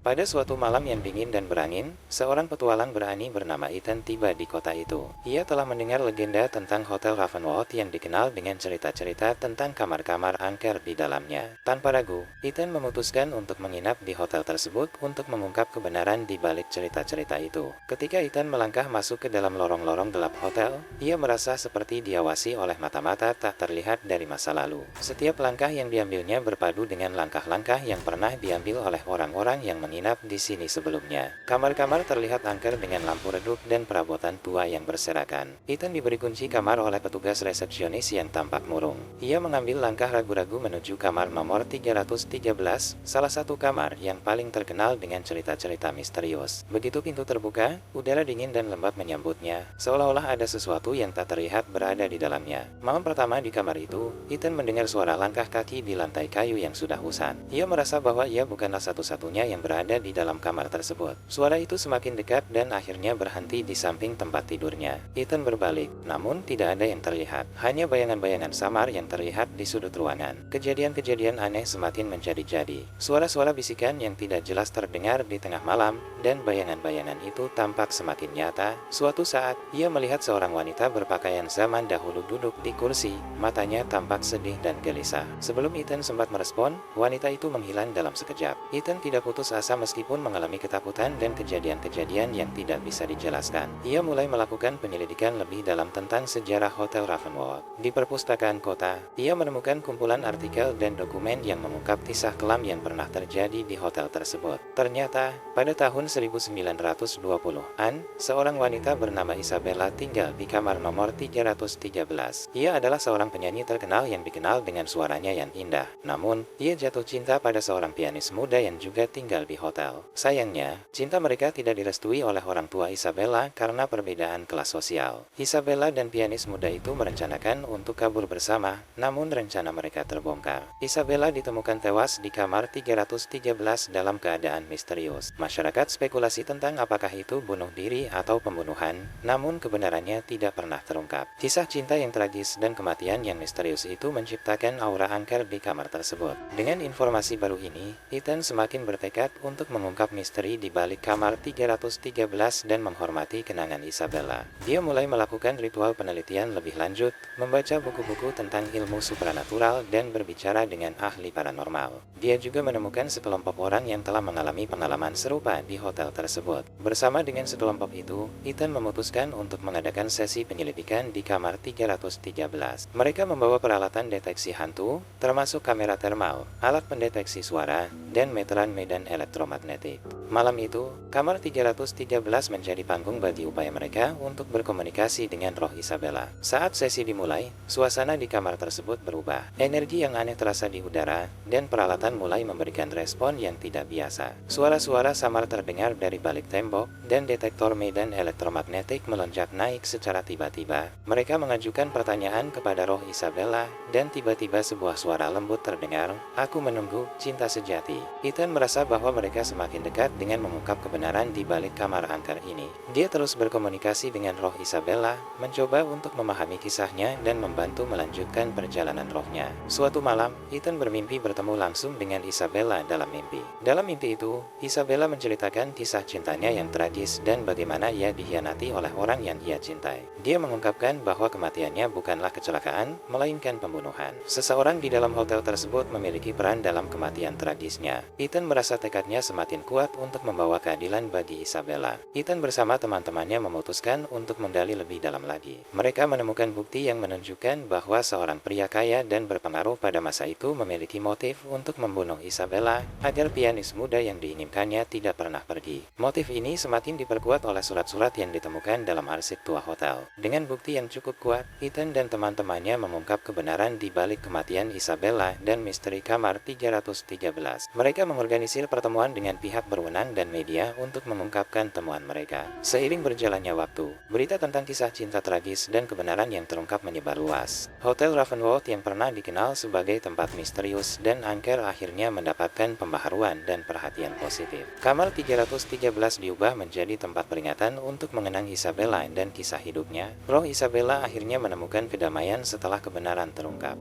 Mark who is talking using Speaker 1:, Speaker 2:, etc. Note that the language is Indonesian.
Speaker 1: Pada suatu malam yang dingin dan berangin, seorang petualang berani bernama Ethan tiba di kota itu. Ia telah mendengar legenda tentang Hotel Ravenwood yang dikenal dengan cerita-cerita tentang kamar-kamar angker di dalamnya. Tanpa ragu, Ethan memutuskan untuk menginap di hotel tersebut untuk mengungkap kebenaran di balik cerita-cerita itu. Ketika Ethan melangkah masuk ke dalam lorong-lorong gelap hotel, ia merasa seperti diawasi oleh mata-mata tak terlihat dari masa lalu. Setiap langkah yang diambilnya berpadu dengan langkah-langkah yang pernah diambil oleh orang-orang yang menginap di sini sebelumnya. Kamar-kamar terlihat angker dengan lampu redup dan perabotan tua yang berserakan. Ethan diberi kunci kamar oleh petugas resepsionis yang tampak murung. Ia mengambil langkah ragu-ragu menuju kamar nomor 313, salah satu kamar yang paling terkenal dengan cerita-cerita misterius. Begitu pintu terbuka, udara dingin dan lembab menyambutnya, seolah-olah ada sesuatu yang tak terlihat berada di dalamnya. Malam pertama di kamar itu, Ethan mendengar suara langkah kaki di lantai kayu yang sudah usang. Ia merasa bahwa ia bukanlah satu-satunya yang berada di dalam kamar tersebut. Suara itu semakin dekat dan akhirnya berhenti di samping tempat tidurnya. Ethan berbalik, namun tidak ada yang terlihat. Hanya bayangan-bayangan samar yang terlihat di sudut ruangan. Kejadian-kejadian aneh semakin menjadi-jadi. Suara-suara bisikan yang tidak jelas terdengar di tengah malam, dan bayangan-bayangan itu tampak semakin nyata. Suatu saat, ia melihat seorang wanita berpakaian zaman dahulu duduk di kursi, matanya tampak sedih dan gelisah. Sebelum Ethan sempat merespon, wanita itu menghilang dalam sekejap. Ethan tidak putus asa meskipun mengalami ketakutan dan kejadian-kejadian yang tidak bisa dijelaskan. Ia mulai melakukan penyelidikan lebih dalam tentang sejarah Hotel Ravenwood. Di perpustakaan kota, ia menemukan kumpulan artikel dan dokumen yang mengungkap kisah kelam yang pernah terjadi di hotel tersebut. Ternyata, pada tahun 1920-an, seorang wanita bernama Isabella tinggal di kamar nomor 313. Ia adalah seorang penyanyi terkenal yang dikenal dengan suaranya yang indah. Namun, ia jatuh cinta pada seorang pianis muda yang juga tinggal di hotel. Sayangnya, cinta mereka tidak direstui oleh orang tua Isabella karena perbedaan kelas sosial. Isabella dan pianis muda itu merencanakan untuk kabur bersama, namun rencana mereka terbongkar. Isabella ditemukan tewas di kamar 313 dalam keadaan misterius. Masyarakat spekulasi tentang apakah itu bunuh diri atau pembunuhan, namun kebenarannya tidak pernah terungkap. Kisah cinta yang tragis dan kematian yang misterius itu menciptakan aura angker di kamar tersebut. Dengan informasi baru ini, Ethan semakin bertekad untuk mengungkap misteri di balik kamar 313 dan menghormati kenangan Isabella. Dia mulai melakukan ritual penelitian lebih lanjut, membaca buku-buku tentang ilmu supranatural dan berbicara dengan ahli paranormal. Dia juga menemukan sekelompok orang yang telah mengalami pengalaman serupa di hotel tersebut. Bersama dengan sekelompok itu, Ethan memutuskan untuk mengadakan sesi penyelidikan di kamar 313. Mereka membawa peralatan deteksi hantu, termasuk kamera termal, alat pendeteksi suara, dan meteran medan elektromagnetik. Malam itu, kamar 313 menjadi panggung bagi upaya mereka untuk berkomunikasi dengan roh Isabella. Saat sesi dimulai, suasana di kamar tersebut berubah. Energi yang aneh terasa di udara, dan peralatan mulai memberikan respon yang tidak biasa. Suara-suara samar terdengar dari balik tembok, dan detektor medan elektromagnetik melonjak naik secara tiba-tiba. Mereka mengajukan pertanyaan kepada roh Isabella, dan tiba-tiba sebuah suara lembut terdengar, "Aku menunggu cinta sejati." Ethan merasa bahwa mereka semakin dekat dengan mengungkap kebenaran di balik kamar angker ini. Dia terus berkomunikasi dengan roh Isabella, mencoba untuk memahami kisahnya dan membantu melanjutkan perjalanan rohnya. Suatu malam, Ethan bermimpi bertemu langsung dengan Isabella dalam mimpi. Dalam mimpi itu, Isabella menceritakan kisah cintanya yang tragis dan bagaimana ia dikhianati oleh orang yang ia cintai. Dia mengungkapkan bahwa kematiannya bukanlah kecelakaan, melainkan pembunuhan. Seseorang di dalam hotel tersebut memiliki peran dalam kematian tragisnya. Ethan merasa tekadnya semakin kuat untuk membawa keadilan bagi Isabella. Ethan bersama teman-temannya memutuskan untuk menggali lebih dalam lagi. Mereka menemukan bukti yang menunjukkan bahwa seorang pria kaya dan berpengaruh pada masa itu memiliki motif untuk membunuh Isabella agar pianis muda yang diinginkannya tidak pernah pergi. Motif ini semakin diperkuat oleh surat-surat yang ditemukan dalam arsip tua hotel. Dengan bukti yang cukup kuat, Ethan dan teman-temannya mengungkap kebenaran di balik kematian Isabella dan misteri kamar 313. Mereka mengorganisir pertemuan dengan pihak berwenang dan media untuk mengungkapkan temuan mereka. Seiring berjalannya waktu, berita tentang kisah cinta tragis dan kebenaran yang terungkap menyebar luas. Hotel Ravenwood yang pernah dikenal sebagai tempat misterius dan angker akhirnya mendapatkan pembaharuan dan perhatian positif. Kamar 313 diubah menjadi tempat peringatan untuk mengenang Isabella dan kisah hidupnya. Roh Isabella akhirnya menemukan kedamaian setelah kebenaran terungkap.